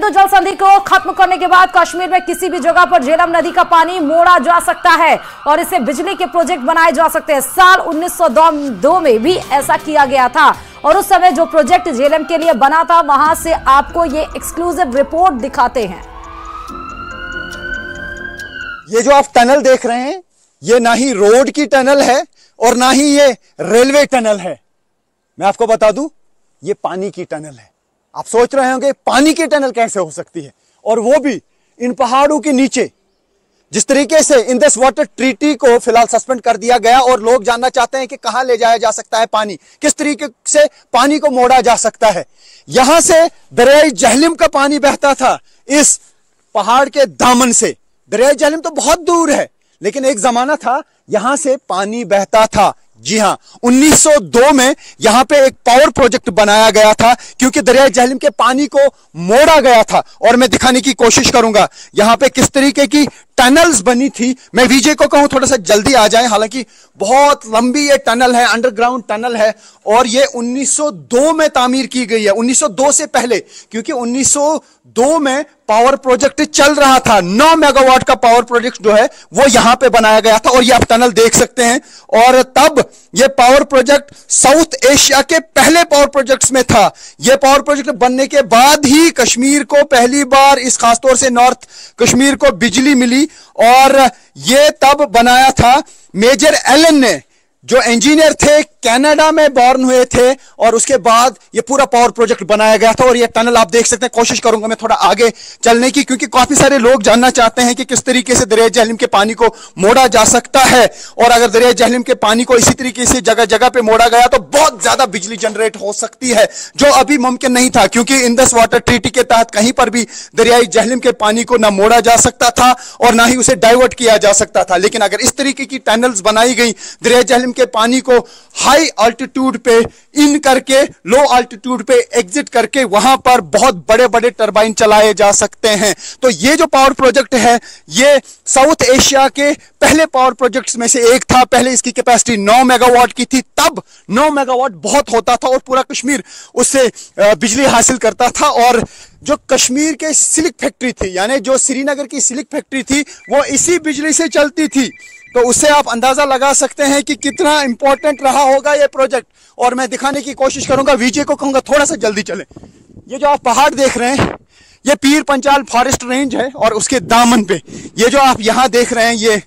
सिंधु जल संधि को खत्म करने के बाद कश्मीर में किसी भी जगह पर झेलम नदी का पानी मोड़ा जा सकता है और इससे बिजली के प्रोजेक्ट बनाए जा सकते हैं। साल 1902 में भी ऐसा किया गया था और उस समय जो प्रोजेक्ट झेलम के लिए बना था, वहां से आपको ये एक्सक्लूसिव रिपोर्ट दिखाते हैं। ये जो आप टनल देख रहे हैं, ये ना ही रोड की टनल है और ना ही ये रेलवे टनल है। मैं आपको बता दूं, ये पानी की टनल है। आप सोच रहे होंगे पानी की टनल कैसे हो सकती है, और वो भी इन पहाड़ों के नीचे। जिस तरीके से इंडस वाटर ट्रीटी को फिलहाल सस्पेंड कर दिया गया और लोग जानना चाहते हैं कि कहां ले जाया जा सकता है पानी, किस तरीके से पानी को मोड़ा जा सकता है। यहां से दरियाई जहलिम का पानी बहता था इस पहाड़ के दामन से। दरियाई जहलिम तो बहुत दूर है, लेकिन एक जमाना था यहां से पानी बहता था। जी हां, 1902 में यहां पे एक पावर प्रोजेक्ट बनाया गया था, क्योंकि दरियाई जहलिम के पानी को मोड़ा गया था। और मैं दिखाने की कोशिश करूंगा यहां पे किस तरीके की टनल्स बनी थी। मैं विजय को कहूं थोड़ा सा जल्दी आ जाए, हालांकि बहुत लंबी ये टनल है, अंडरग्राउंड टनल है, और ये 1902 में तामीर की गई है। 1902 से पहले, क्योंकि 1902 में पावर प्रोजेक्ट चल रहा था। 9 मेगावाट का पावर प्रोजेक्ट जो है वो यहां पे बनाया गया था, और ये आप टनल देख सकते हैं। और तब ये पावर प्रोजेक्ट साउथ एशिया के पहले पावर प्रोजेक्ट्स में था। ये पावर प्रोजेक्ट बनने के बाद ही कश्मीर को पहली बार, इस खासतौर से नॉर्थ कश्मीर को बिजली मिली, और ये तब बनाया था मेजर एलन ने, जो इंजीनियर थे, कनाडा में बॉर्न हुए थे, और उसके बाद ये पूरा पावर प्रोजेक्ट बनाया गया था। और ये टनल आप देख सकते हैं। कोशिश करूंगा मैं थोड़ा आगे चलने की, क्योंकि काफी सारे लोग जानना चाहते हैं कि किस तरीके से दरिया जहलिम के पानी को मोड़ा जा सकता है। और अगर दरिया जहलिम के पानी को इसी तरीके से जगह जगह पे मोड़ा गया तो बहुत ज्यादा बिजली जनरेट हो सकती है, जो अभी मुमकिन नहीं था, क्योंकि इंडस वाटर ट्रीटी के तहत कहीं पर भी दरियाई जहलिम के पानी को ना मोड़ा जा सकता था और ना ही उसे डाइवर्ट किया जा सकता था। लेकिन अगर इस तरीके की टनल्स बनाई गई, दरिया जहलिम के पानी को हाई अल्टीट्यूड पे इन करके लो अल्टीट्यूड पे एग्जिट करके वहां पर बहुत बड़े बड़े टरबाइन चलाए जा सकते हैं। तो ये जो पावर प्रोजेक्ट है, ये साउथ एशिया के पहले पावर प्रोजेक्ट्स में से एक था। पहले इसकी कैपेसिटी 9 मेगावाट की थी। तब 9 मेगावाट बहुत होता था और पूरा कश्मीर उससे बिजली हासिल करता था। और जो कश्मीर के सिल्क फैक्ट्री थी, यानी जो श्रीनगर की सिल्क फैक्ट्री थी, वो इसी बिजली से चलती थी। तो उससे आप अंदाजा लगा सकते हैं कि कितना इंपॉर्टेंट रहा होगा ये प्रोजेक्ट। और मैं दिखाने की कोशिश करूंगा, विजय को कहूंगा थोड़ा सा जल्दी चले। ये जो आप पहाड़ देख रहे हैं, ये पीर पंचाल फॉरेस्ट रेंज है, और उसके दामन पे ये जो आप यहां देख रहे हैं, ये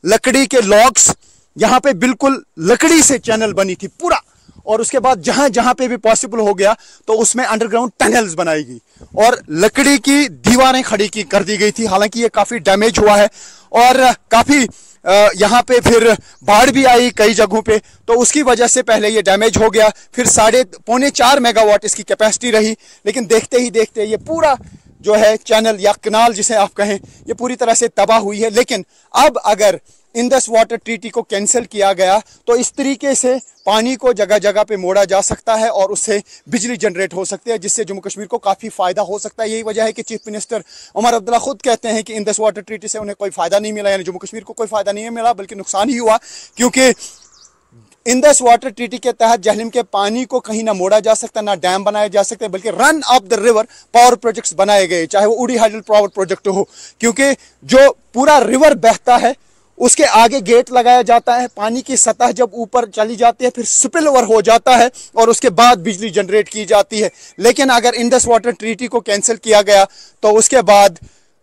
लकड़ी के लॉग्स, यहां पे बिल्कुल लकड़ी से चैनल बनी थी पूरा। और उसके बाद जहां जहां पे भी पॉसिबल हो गया तो उसमें अंडरग्राउंड टनल्स बनाई गई और लकड़ी की दीवारें खड़ी की कर दी गई थी। हालांकि ये काफी डैमेज हुआ है और काफी यहाँ पे फिर बाढ़ भी आई कई जगहों पे, तो उसकी वजह से पहले ये डैमेज हो गया। फिर 3.25 मेगावाट इसकी कैपेसिटी रही, लेकिन देखते ही देखते ये पूरा जो है चैनल या कनाल जिसे आप कहें, ये पूरी तरह से तबाह हुई है। लेकिन अब अगर इंडस वाटर ट्रीटी को कैंसिल किया गया तो इस तरीके से पानी को जगह जगह पे मोड़ा जा सकता है और उससे बिजली जनरेट हो सकती है, जिससे जम्मू कश्मीर को काफ़ी फ़ायदा हो सकता है। यही वजह है कि चीफ मिनिस्टर उमर अब्दुल्ला खुद कहते हैं कि इंडस वाटर ट्रीटी से उन्हें कोई फ़ायदा नहीं मिला, यानी जम्मू कश्मीर को कोई फ़ायदा नहीं मिला बल्कि नुकसान ही हुआ, क्योंकि इंडस वाटर ट्रीटी के तहत जहलिम के पानी को कहीं ना मोड़ा जा सकता, ना डैम बनाए जा सकते, बल्कि run of the river power projects बनाए गए, चाहे वो उड़ी हाइडल पावर प्रोजेक्ट हो, क्योंकि जो पूरा रिवर बहता है उसके आगे गेट लगाया जाता है। पानी की सतह जब ऊपर चली जाती है फिर स्पिल ओवर हो जाता है और उसके बाद बिजली जनरेट की जाती है। लेकिन अगर इंडस वाटर ट्रीटी को कैंसिल किया गया तो उसके बाद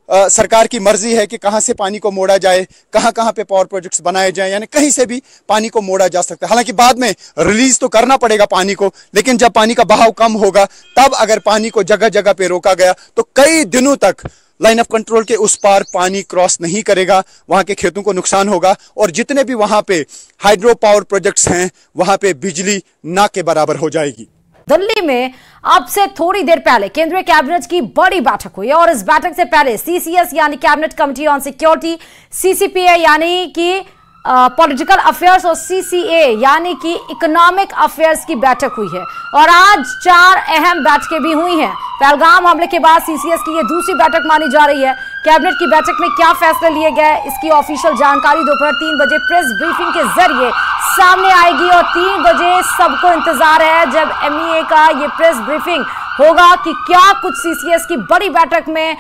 सरकार की मर्जी है कि कहां से पानी को मोड़ा जाए, कहां कहां पे पावर प्रोजेक्ट्स बनाए जाएं, यानी कहीं से भी पानी को मोड़ा जा सकता है। हालांकि बाद में रिलीज तो करना पड़ेगा पानी को, लेकिन जब पानी का बहाव कम होगा तब अगर पानी को जगह जगह पे रोका गया तो कई दिनों तक लाइन ऑफ कंट्रोल के उस पार पानी क्रॉस नहीं करेगा, वहां के खेतों को नुकसान होगा और जितने भी वहां पे हाइड्रो पावर प्रोजेक्ट्स हैं वहां पे बिजली ना के बराबर हो जाएगी। दिल्ली में अब से थोड़ी देर पहले केंद्रीय कैबिनेट की बड़ी बैठक हुई है और इस बैठक से पहले सीसीएस यानी cabinet committee on security, CCPA यानी कि पॉलिटिकल अफेयर्स और सीसीए यानी कि इकोनॉमिक अफेयर्स की बैठक हुई है और आज 4 अहम बैठकें भी हुई हैं। पहलगाम हमले के बाद सीसीएस की ये दूसरी बैठक मानी जा रही है। कैबिनेट की बैठक में क्या फैसले लिए गए इसकी ऑफिशियल जानकारी दोपहर 3 बजे प्रेस ब्रीफिंग के जरिए सामने आएगी और 3 बजे सबको इंतजार है जब एमईए का ये प्रेस ब्रीफिंग होगा कि क्या कुछ सीसीएस की बड़ी बैठक में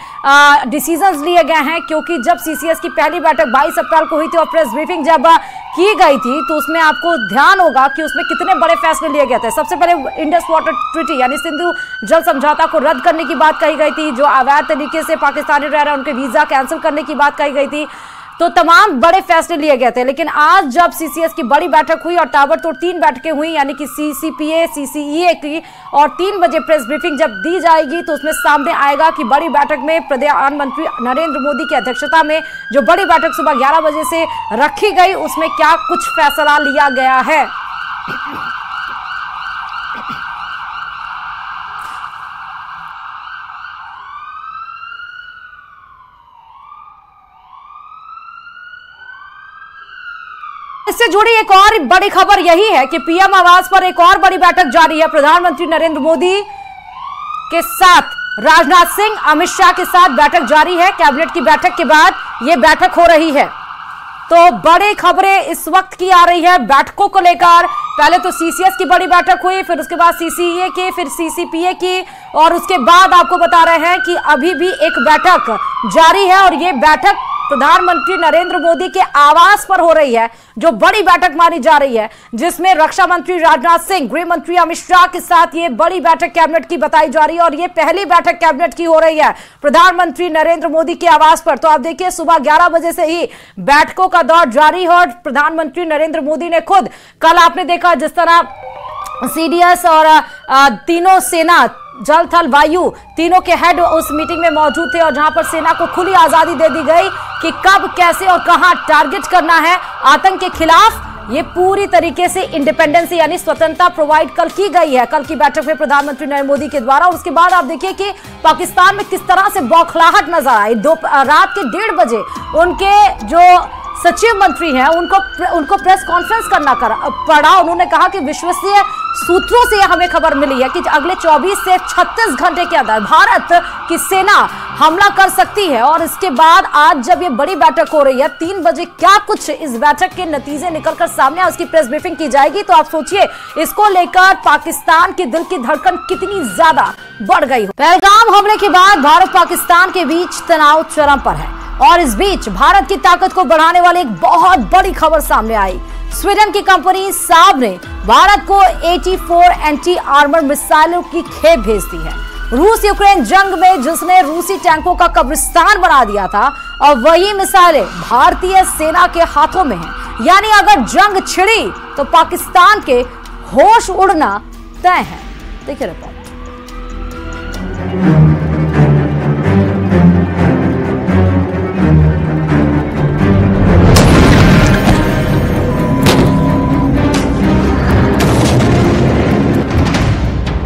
डिसीजंस लिए गए हैं, क्योंकि जब सीसीएस की पहली बैठक 22 अप्रैल को हुई थी और प्रेस ब्रीफिंग जब की गई थी तो उसमें आपको ध्यान होगा कि उसमें कितने बड़े फैसले लिए गए थे। सबसे पहले इंडस वाटर ट्रीटी यानी सिंधु जल समझौता को रद्द करने की बात कही गई थी। जो अवैध तरीके से पाकिस्तानी रह रहे हैं उनके वीजा कैंसिल करने की बात कही गई थी। तो तमाम बड़े फैसले लिए गए थे। लेकिन आज जब सीसीएस की बड़ी बैठक हुई और ताबड़तोड़ 3 बैठकें हुई, यानी कि सीसीपीए, सीसीईए की, और 3 बजे प्रेस ब्रीफिंग जब दी जाएगी तो उसमें सामने आएगा कि बड़ी बैठक में प्रधानमंत्री नरेंद्र मोदी की अध्यक्षता में जो बड़ी बैठक सुबह 11 बजे से रखी गई उसमें क्या कुछ फैसला लिया गया है। इससे जुड़ी एक और बड़ी खबर यही है कि पीएम आवास पर एक और बड़ी बैठक जारी है। प्रधानमंत्री नरेंद्र मोदी के साथ राजनाथ सिंह, अमित शाह के साथ बैठक जारी है। कैबिनेट की बैठक के बाद यह बैठक हो रही है। तो बड़ी खबरें इस वक्त की आ रही है बैठकों को लेकर। पहले तो सीसीएस की बड़ी बैठक हुई, फिर उसके बाद सीसीईए की, फिर सीसीपीए की, और उसके बाद आपको बता रहे हैं कि अभी भी एक बैठक जारी है और यह बैठक प्रधानमंत्री नरेंद्र मोदी के आवास पर हो रही है, जो बड़ी बैठक मानी जा रही है, जिसमें रक्षा मंत्री राजनाथ सिंह, गृह मंत्री अमित शाह के साथ ये बड़ी बैठक कैबिनेट की बताई जा रही है। और ये पहली बैठक कैबिनेट की हो रही है प्रधानमंत्री नरेंद्र मोदी के आवास पर। तो आप देखिए सुबह 11 बजे से ही बैठकों का दौर जारी है और प्रधानमंत्री नरेंद्र मोदी ने खुद, कल आपने देखा जिस तरह सीडीएस और तीनों सेना, जल थल वायु, तीनों के हेड उस मीटिंग में मौजूद थे और जहां पर सेना को खुली आजादी दे दी गई कि कब, कैसे और कहां टारगेट करना है आतंक के खिलाफ। ये पूरी तरीके से इंडिपेंडेंस यानी स्वतंत्रता प्रोवाइड कल की गई है, कल की बैठक में प्रधानमंत्री नरेंद्र मोदी के द्वारा। और उसके बाद आप देखिए कि पाकिस्तान में किस तरह से बौखलाहट नजर आई। रात के 1:30 बजे उनके जो सचिव मंत्री हैं उनको प्रेस कॉन्फ्रेंस करना पड़ा। उन्होंने कहा कि विश्वसनीय सूत्रों से हमें खबर मिली है कि अगले 24 से 36 घंटे के अंदर भारत की सेना हमला कर सकती है। और इसके बाद आज जब ये बड़ी बैठक हो रही है 3 बजे, क्या कुछ इस बैठक के नतीजे निकलकर सामने उसकी प्रेस ब्रीफिंग की जाएगी। तो आप सोचिए इसको लेकर पाकिस्तान के दिल की धड़कन कितनी ज्यादा बढ़ गई हो। पहलगाम हमले के बाद भारत पाकिस्तान के बीच तनाव चरम पर है और इस बीच भारत की ताकत को बढ़ाने वाली एक बहुत बड़ी खबर सामने आई। स्वीडन की कंपनी साब ने भारत को 84 एंटी आर्मर मिसाइलों की खेप भेज दी है। रूस यूक्रेन जंग में जिसने रूसी टैंकों का कब्रिस्तान बना दिया था, और वही मिसाइलें भारतीय सेना के हाथों में हैं। यानी अगर जंग छिड़ी तो पाकिस्तान के होश उड़ना तय है। देखिए रिपोर्ट।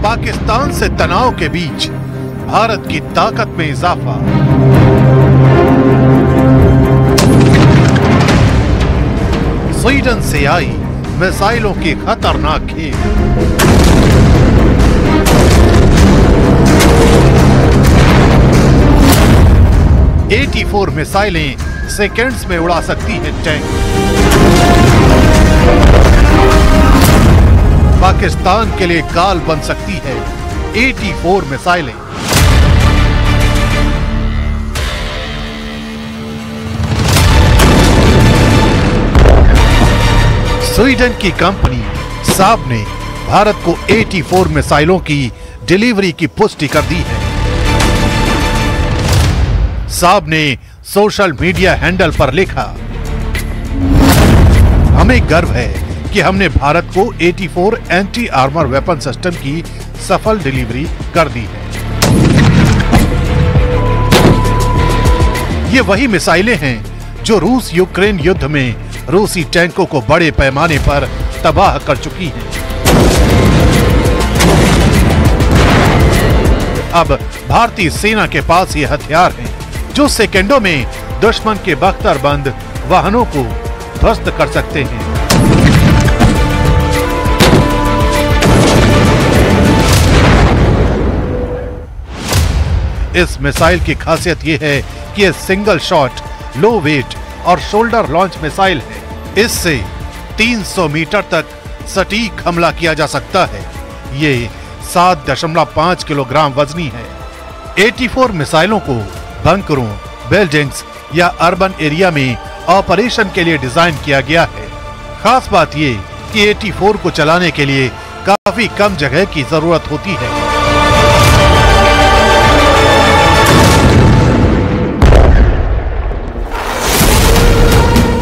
पाकिस्तान से तनाव के बीच भारत की ताकत में इजाफा। स्वीडन से आई मिसाइलों की खतरनाक खेप। मिसाइलें सेकंड्स में उड़ा सकती है टैंक। पाकिस्तान के लिए काल बन सकती है 84 मिसाइलें। स्वीडन की कंपनी साब ने भारत को 84 मिसाइलों की डिलीवरी की पुष्टि कर दी है। साब ने सोशल मीडिया हैंडल पर लिखा, हमें गर्व है कि हमने भारत को 84 एंटी आर्मर वेपन सिस्टम की सफल डिलीवरी कर दी है। ये वही मिसाइलें हैं जो रूस यूक्रेन युद्ध में रूसी टैंकों को बड़े पैमाने पर तबाह कर चुकी हैं। अब भारतीय सेना के पास ये हथियार हैं जो सेकंडों में दुश्मन के बख्तरबंद वाहनों को ध्वस्त कर सकते हैं। इस मिसाइल की खासियत यह है कि यह सिंगल शॉट, लो वेट और शोल्डर लॉन्च मिसाइल है। इससे 300 मीटर तक सटीक हमला किया जा सकता है। ये 7.5 किलोग्राम वजनी है। 84 मिसाइलों को बंकरों, बिल्डिंग्स या अर्बन एरिया में ऑपरेशन के लिए डिजाइन किया गया है। खास बात ये कि 84 को चलाने के लिए काफी कम जगह की जरूरत होती है।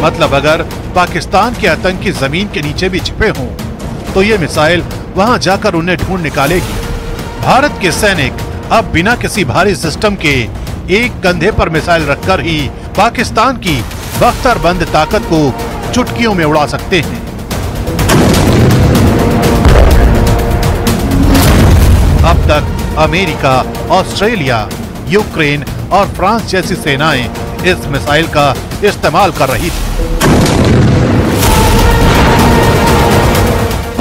मतलब अगर पाकिस्तान के आतंकी जमीन के नीचे भी छिपे हों तो ये मिसाइल वहां जाकर उन्हें ढूंढ निकालेगी। भारत के सैनिक अब बिना किसी भारी सिस्टम के एक कंधे पर मिसाइल रखकर ही पाकिस्तान की बख्तरबंद ताकत को चुटकियों में उड़ा सकते हैं। अब तक अमेरिका, ऑस्ट्रेलिया, यूक्रेन और फ्रांस जैसी सेनाएं इस मिसाइल का इस्तेमाल कर रही थी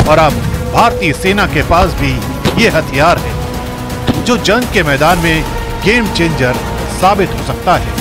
और अब भारतीय सेना के पास भी ये हथियार है जो जंग के मैदान में गेम चेंजर साबित हो सकता है।